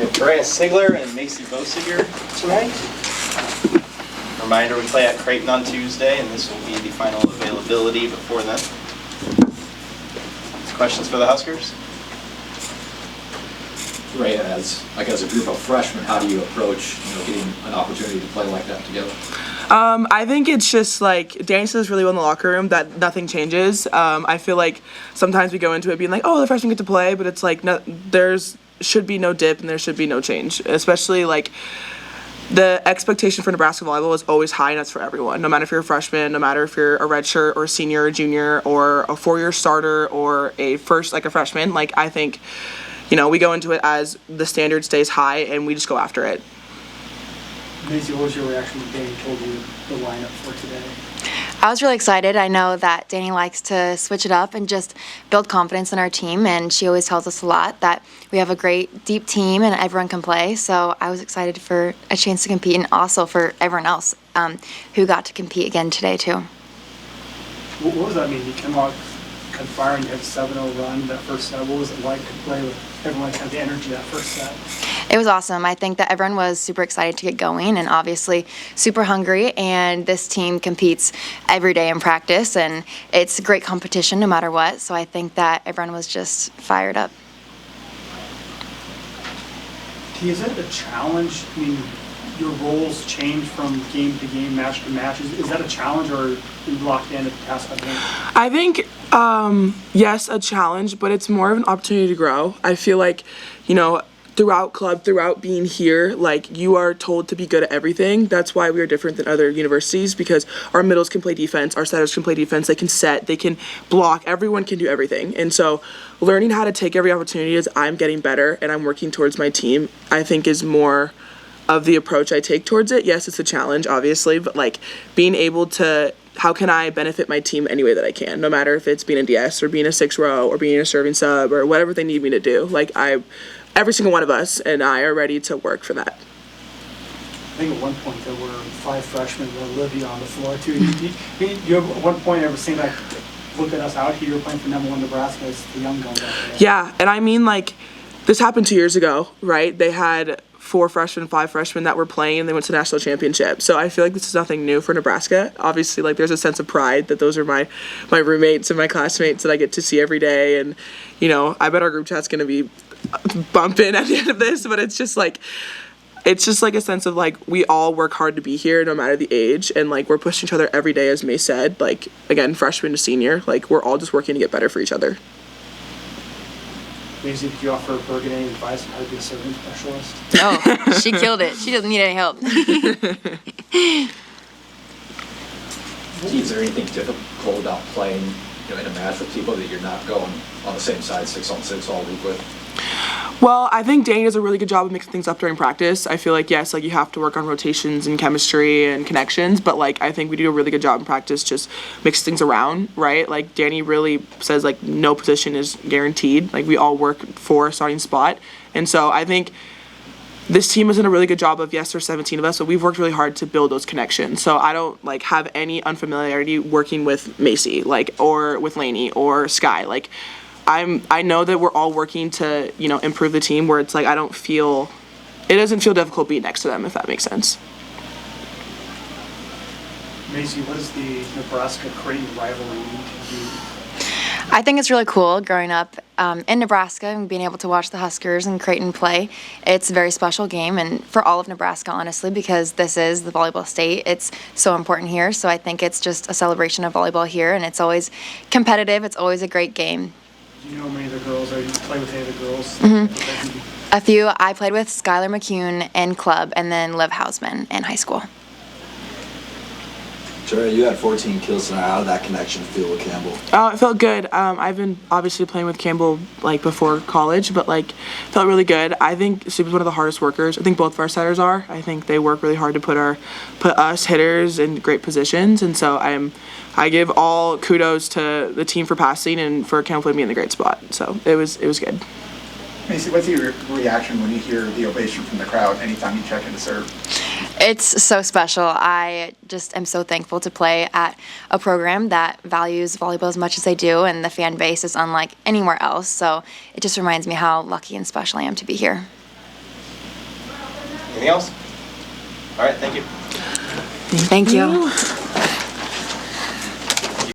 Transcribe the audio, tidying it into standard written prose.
We have Teraya Sigler and Maisie Boesiger tonight. Reminder, we play at Creighton on Tuesday, and this will be the final availability before then. Questions for the Huskers? Ray, as a group of freshmen, how do you approach getting an opportunity to play like that together? I think it's just like Danny says really well in the locker room that nothing changes. I feel like sometimes we go into it being like, oh, the freshmen get to play, but it's like there's should be no dip and there should be no change. Especially like the expectation for Nebraska volleyball is always high, and that's for everyone. No matter if you're a freshman, no matter if you're a redshirt or a senior or junior or a 4-year starter or a freshman. Like I think, we go into it as the standard stays high and we just go after it. Maisie, what was your reaction when Danny told you the lineup for today? I was really excited. I know that Danny likes to switch it up and just build confidence in our team, and she always tells us a lot that we have a great, deep team and everyone can play. So I was excited for a chance to compete, and also for everyone else who got to compete again today too. What does that mean? You came out firing, you had a 7-0 run that first set. What was it like to play with everyone that had the energy that first set? It was awesome. I think that everyone was super excited to get going and obviously super hungry, and this team competes every day in practice, and it's a great competition no matter what, so I think that everyone was just fired up. Is it a challenge? I mean, your roles change from game to game, match to match. Is that a challenge, or are you locked in at the task at hand? I think, yes, a challenge, but it's more of an opportunity to grow. I feel like, throughout club, throughout being here, like you are told to be good at everything. That's why we are different than other universities, because our middles can play defense, our setters can play defense, they can set, they can block, everyone can do everything. And so learning how to take every opportunity as I'm getting better and I'm working towards my team, I think is more of the approach I take towards it. Yes, it's a challenge, obviously, but like being able to, how can I benefit my team any way that I can, no matter if it's being a DS or being a 6-row or being a serving sub or whatever they need me to do. Like every single one of us and I are ready to work for that. I think at one point there were 5 freshmen with Olivia on the floor too. You at one point ever seen like, look at us out here, you're playing for #1 Nebraska as the young guns out there. Yeah, and I mean like this happened 2 years ago, right? They had 5 freshmen that were playing, and they went to the national championship. So I feel like this is nothing new for Nebraska. Obviously, like there's a sense of pride that those are my roommates and my classmates that I get to see every day. And I bet our group chat's gonna be bumping at the end of this, but it's just like a sense of like we all work hard to be here no matter the age, and like we're pushing each other every day, as May said, like again, freshman to senior, like we're all just working to get better for each other. Maisie, did you offer Bergen any advice on how to be a serving specialist? Oh, she killed it. She doesn't need any help. Is there anything difficult about playing in a match with people that you're not going on the same side 6-on-6 all week with? Well, I think Danny does a really good job of mixing things up during practice. I feel like, yes, like you have to work on rotations and chemistry and connections, but like I think we do a really good job in practice just mix things around, right? Like Danny really says like no position is guaranteed. Like we all work for a starting spot. And so I think this team has done a really good job of, yes, there's 17 of us, but we've worked really hard to build those connections. So I don't like have any unfamiliarity working with Maisie, like, or with Lainey or Sky. Like I know that we're all working to, improve the team, where it's like it doesn't feel difficult being next to them, if that makes sense. Maisie, what does the Nebraska-Creighton rivalry mean to you? I think it's really cool growing up in Nebraska and being able to watch the Huskers and Creighton play. It's a very special game, and for all of Nebraska, honestly, because this is the volleyball state. It's so important here, so I think it's just a celebration of volleyball here, and it's always competitive. It's always a great game. Do you know many of the girls, or you play with any of the girls? Mm-hmm. A few. I played with Skylar McCune in club, and then Liv Hausman in high school. Teraya, you had 14 kills tonight. How did that connection feel with Campbell? Oh, it felt good. I've been obviously playing with Campbell like before college, but like felt really good. I think she's one of the hardest workers. I think both of our setters are. I think they work really hard to put us hitters in great positions, and so I give all kudos to the team for passing and for Campbell putting me in the great spot. So it was good. Maisie, what's your reaction when you hear the ovation from the crowd anytime you check in to serve? It's so special. I just am so thankful to play at a program that values volleyball as much as they do, and the fan base is unlike anywhere else. So it just reminds me how lucky and special I am to be here. Anything else? All right, thank you. Thank you.